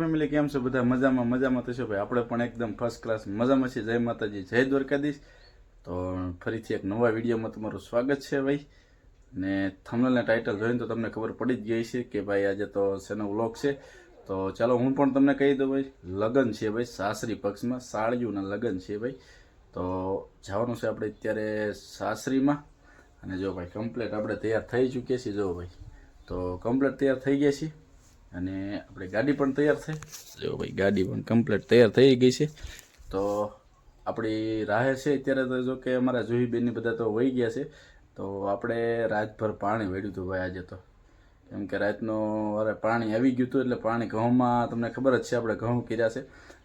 Family કેમ છો બધા? મજામાં થશો ભાઈ. આપણે પણ એકદમ ફર્સ્ટ ક્લાસ મજામાં છીએ. જય માતાજી, જય દ્વારકાધીશ. તો ફરીથી એક નવા વિડીયોમાં તમારું સ્વાગત છે ભાઈ. ને થંબનેલના ટાઇટલ જોઈને તો તમને ખબર પડી જ ગઈ છે કે ભાઈ આજે તો શેનો વ્લોગ છે. તો ચાલો હું પણ તમને કહી દઉં ભાઈ, લગ્ન છે ભાઈ, સાસરી પક્ષમાં સાળીઓના લગ્ન છે ભાઈ. તો જવાનું છે આપણે અત્યારે સાસરીમાં. અને જો ભાઈ કમ્પ્લેટ આપણે તૈયાર થઈ ચૂક્યા છીએ. જો ભાઈ તો કમ્પ્લેટ તૈયાર થઈ ગયા છીએ. અને આપણે ગાડી પણ તૈયાર થઈ. જો ભાઈ ગાડી પણ કમ્પ્લીટ તૈયાર થઈ ગઈ છે. તો આપણી રાહે છે અત્યારે તો જો કે અમારા જુહીબેનની બધા તો વહી ગયા છે. તો આપણે રાતભર પાણી વેડ્યું હતું ભાઈ આજે તો. કેમ કે રાતનો અરે પાણી આવી ગયું હતું એટલે પાણી ઘઉંમાં તમને ખબર જ છે આપણે ઘઉં કર્યા છે.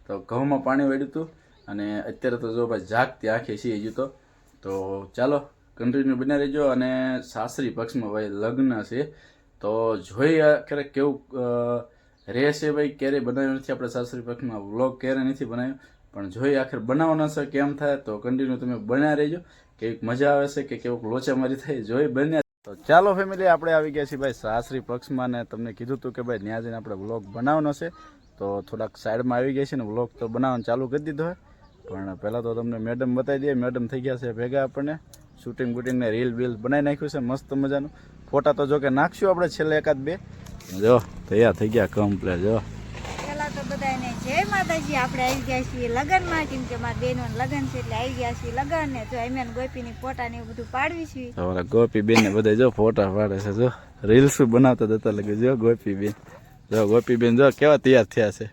તો ઘઉંમાં પાણી વેડ્યું હતું. અને અત્યારે તો જો ભાઈ જાગતી આંખે છીએ હજુ તો ચાલો કન્ટિન્યુ બન્યા રહેજો. અને સાસરી પક્ષમાં ભાઈ લગ્ન છે. તો જોઈ આખરે કેવું રહેશે ભાઈ. ક્યારેય બનાવ્યું નથી આપણે સાસરી પક્ષમાં વ્લોગ, ક્યારેય નથી બનાવ્યો. પણ જોઈ આખરે બનાવવાનો છે કેમ થાય. તો કન્ટિન્યુ તમે બન્યા રહેજો. કેવીક મજા આવે છે કે કેવું લોચામારી થાય જોઈ બન્યા. તો ચાલો ફેમિલી આપણે આવી ગયા છીએ ભાઈ સાસરી પક્ષમાં. ને તમને કીધું હતું કે ભાઈ ત્યાં જઈને આપણે વ્લોગ બનાવવાનો છે. તો થોડાક સાઈડમાં આવી ગયા છે ને વ્લોગ તો બનાવવાનું ચાલુ કરી દીધો હોય. પણ પહેલાં તો તમને મેડમ બતાવી દઈએ. મેડમ થઈ ગયા છે ભેગા. આપણને શૂટિંગ બૂટિંગ ને રીલ બીલ બનાવી નાખ્યું છે મસ્ત મજાનું. ફોટા તો જો કે નાખશું આપણે છેલ્લે એકાદ બે. જો તૈયાર થઈ ગયા કમ્પ્લેટ. જો પેલા તો બધાને જય માતાજી. આપણે આવી ગયા છીએ લગ્નમાં. કેમ કે મારા બેનો લગ્ન છે એટલે આવી ગયા છીએ લગ્ન. ને જો એમ ગોપીની ફોટા ને એવું બધું પાડવી છીએ. તમારા ગોપી બેન ને બધા જો ફોટા પાડે છે. જો રીલ્સ બનાવતા જતા લાગે. જો ગોપી બેન, જો ગોપી બેન જો કેવા તૈયાર થયા છે.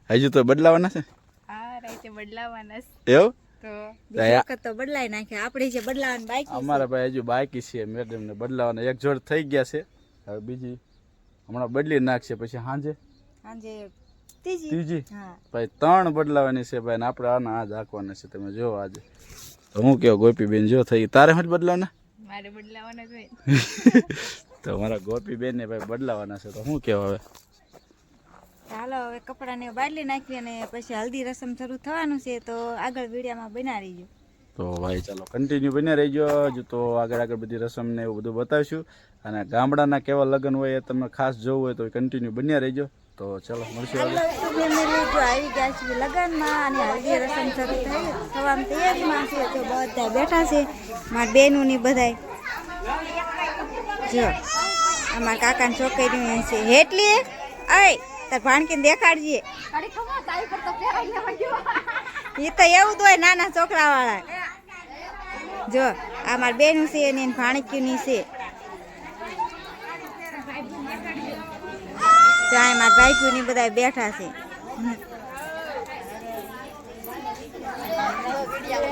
હજુ તો બદલાવાના છે. હા રાતે બદલાવાના એવું તો બદલાઈ નાખ્યા. આપણે જે બદલાવાનું બાકી અમારા ભાઈ હજુ બાકી છે. મેડમ ને બદલાવાના એક જોડ થઈ ગયા છે. હવે બીજી હમણાં બદલી નાખશે. પછી સાંજે ત્રીજી ભાઈ 3 બદલાવાની છે ભાઈ. ને આપણે આના આજ હાંકવાના છે. તમે જો આજે તો હું કેવો ગોપી બેન જો થઈ. તારે શું બદલાવાના? મારે બદલાવાના જ હોય. તો અમારા ગોપી બેન ને ભાઈ બદલાવાના છે. તો શું કેવો હવે? ચાલો હવે કપડાને બાદલી નાખી અને પછી હલ્દી રસમ શરૂ થવાનું છે. તો આગળ વિડીયોમાં બના રહીજો. તો ભાઈ ચાલો કન્ટિન્યુ બન્યા રહીજો. હજુ તો આગળ બધી રસમ ને એવું બધું બતાવીશું. અને ગામડાના કેવા લગ્ન હોય એ તમે ખાસ જોવું હોય તો કન્ટિન્યુ બન્યા રહીજો. તો ચાલો મળશું. આવી ગયા છે લગ્નમાં અને હલ્દી રસમ શરૂ થવાની તૈયારીમાં છે. તો બધા બેઠા છે મારા બેનું ની બધા. જો અમારા કાકાની છોકરી છે હેટલી. અય તાર ભાણકીને દેખાડજે. એ તો એવું જ હોય નાના છોકરા વાળા. જો આ મારી બેનું છે એની ભાણકીની છે. ત્યાં મારા ભાઈની બધા બેઠા છે.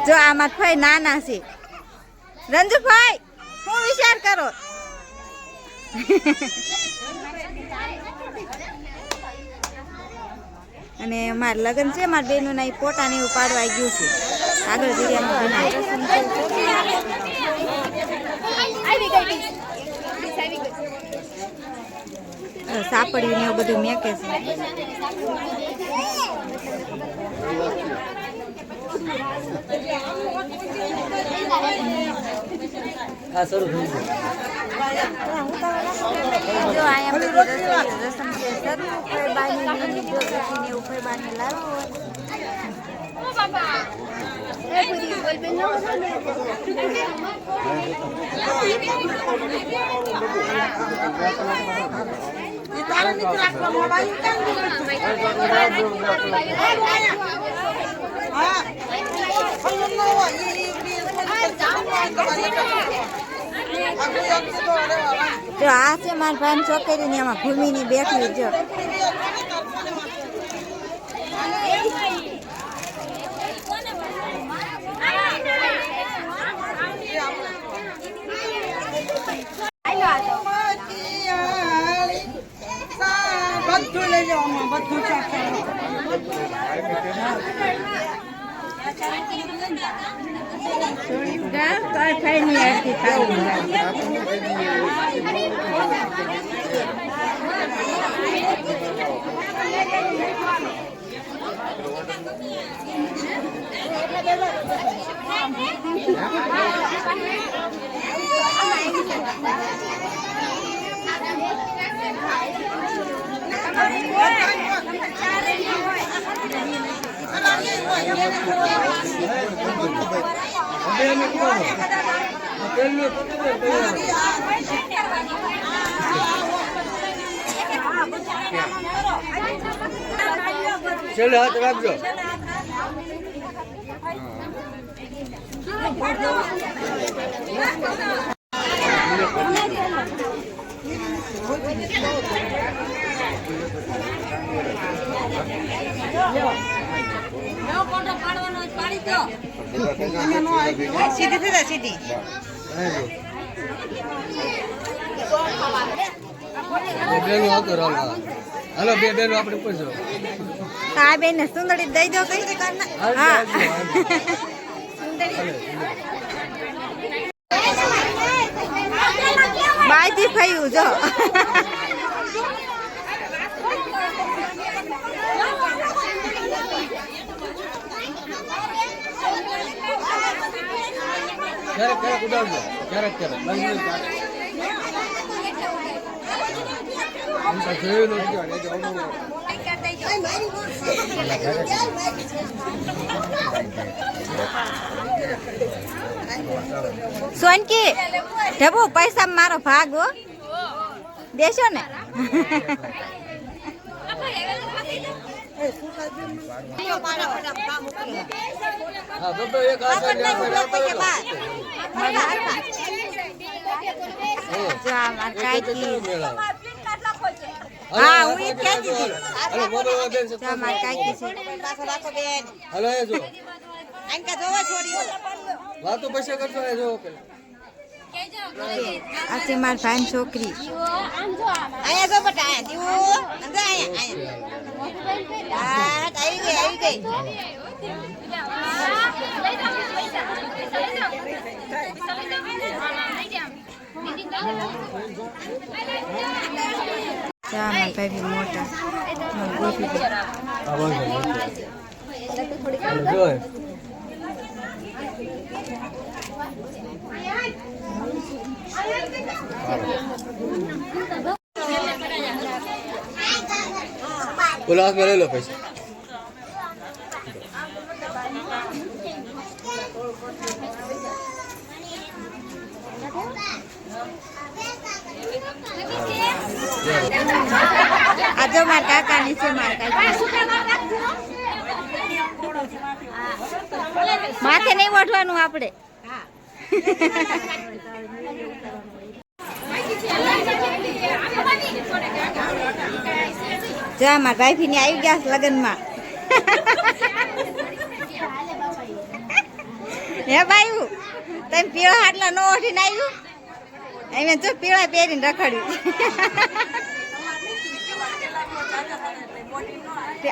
જો આ મારા ભાઈ નાના છે. રંજુભાઈ શું વિચાર કરો? અને મારા લગ્ન છે. મારા બેનું ના ફોટા ને એવું પાડવા ગયું છે. આગળ સાપડ્યું ને એવું બધું મેકે છે. જો અહીંયા બધી રસમ છે. ઉફરબાની ઉફરબાની લાવો. જો આ છે મારા ભાઈ છોકરી ને એમાં ભૂમિની બેઠી. જો બધું લઈ જવાનું બધું કઈ નહીં છેલ્લે હાથ રાખજો. સીધી બેનું આવતો હાલો બે બેનું આપણે પૂછો. આ બેન ને સુંદરી દઈ દો કઈ હા બાયથી ફયું જો ક્યારેક ઉડાવજો ક્યારેક સોનકી ઢબુ પૈસા મારો ભાગ હો દેશો ને હા હું એ કહેતી હતી મારી કાકી છે હલો એ જો આંકા જોવા છોડી વાતો પૈસા કરશો એ જો આ છે મારી ભાઈ છોકરી અહીંયા જો બટા અહીંયા આવી ગઈ ચા મારા ભાઈ મોટા બોલો હાથ લઈ લો પૈસા. આ જો મારા કાકાની છે મારા કાકા માથે નહીં વઢવાનું આપણે જા મારા ભાઈ ની આવી ગયા લગ્નમાં હે ભાઈ તમે પીળા હાટલા નો ઓઠીને આવ્યું એમ જો પીળા પહેરીને રખડ્યું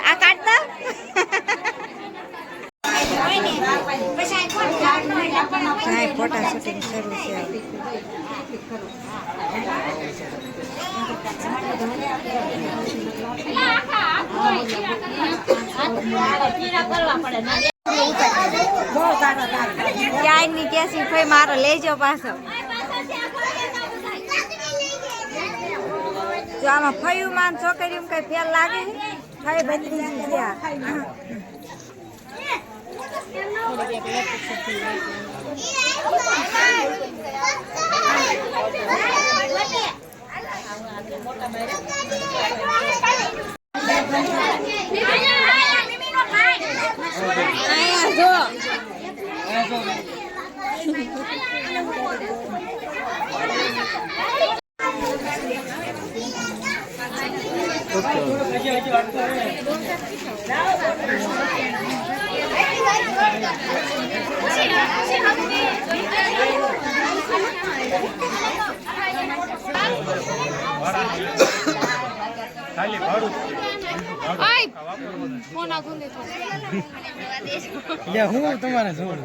આ કાઢતા ફોટા શૂટિંગ શરૂ છે ક્યાંયની કેસી ભાઈ મારો લેજો પાછો જો આમાં ફયું માન છોકરી કઈ ફેર લાગે ફઈ ભત્રીજી ત્યાં હું તમારે જોડું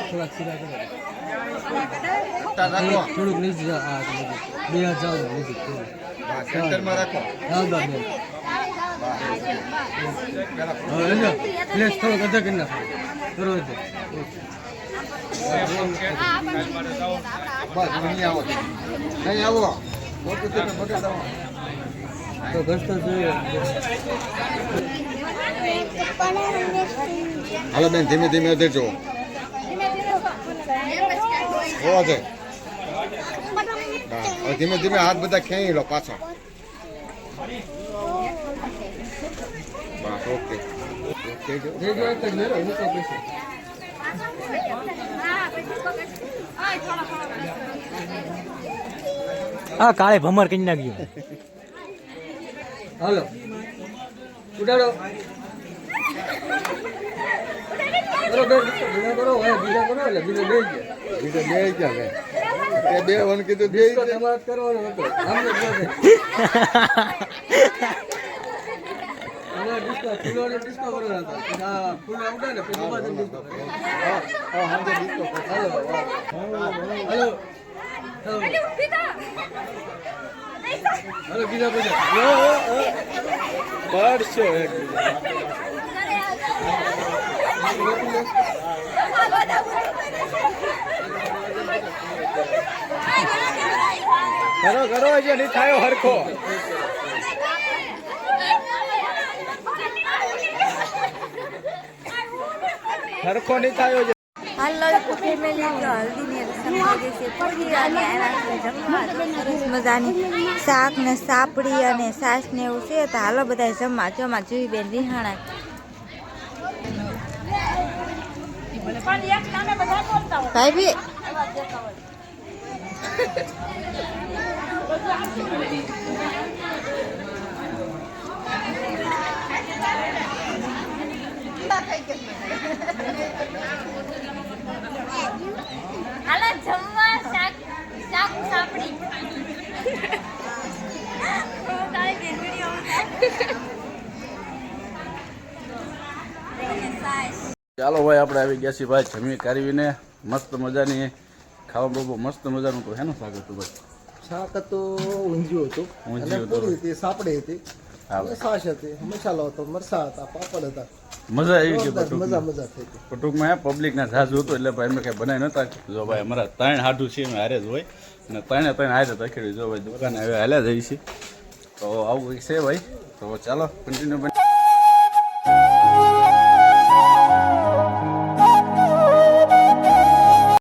થોડાક સીધા કરો થોડુંક નીચે બે હાથ જાઓ નીચે પ્લેસ થોડોક અધા કરી નાખો બરોબર. બસ અહીં આવો અહીં આવો તો ઘસતો જોઈએ હાલો બેન ધીમે ધીમે દેજો હોવા છે હવે ધીમે ધીમે હાથ બધા ખેંચી લો પાછા બસ ઓકે હા કાળે ભમર કરી નાખ્યું હાલો ઉડાડો બીજા કરો એટલે બીજો બે ગયા એ બે વન કીધું બે તમારે કરવાનો હતો ડિસ્કો કરવાનો હતો ફૂલ આવડે ને પછી બાદ ડિસ્કો હેલો હેલો બીજા બધા પડશો એક કરો કરો હજી નહીં થાયો હરખો હરખો નહીં થાયો છે હાલો ફેમિલી તો હલ્દીની રસમ થઈ ગઈ છે પૂરી અને એના જમવા સરસ મજાની શાક ને સાપડી અને છાશ ને એવું છે તો હાલો બધા જમવા જમા જોઈ બેન રિહાણા ભાઈ હાલો જમવા શાક સાપડી ચાલો ભાઈ આપણે આવી ગયા છીએ ભાઈ જમી કાઢવીને મસ્ત મજાની ખાવા બહુ મસ્ત મજાનું તો હેનું શાક હતું ભાઈ શાક તો ઊંધિયું હતું ઊંધિયું અને પૂરી હતી સાપડી હતી હા છાશ હતી મસાલો હતો મરચાં હતા પાપડ હતા મજા આવી ગઈ મજા ટૂંકમાં મજા થઈ ગઈ ટૂંકમાં પબ્લિક ના ઝાઝુ હતું એટલે ભાઈ અમે કઈ બનાવી નતા જો ભાઈ અમારા ત્રણ હાડું છે અમે હારે જ હોય અને ત્રણે હારે તખેડી જો ભાઈ દુકાને હવે હાલ્યા જઈએ છીએ તો આવું કંઈક છે ભાઈ તો ચાલો કન્ટિન્યુ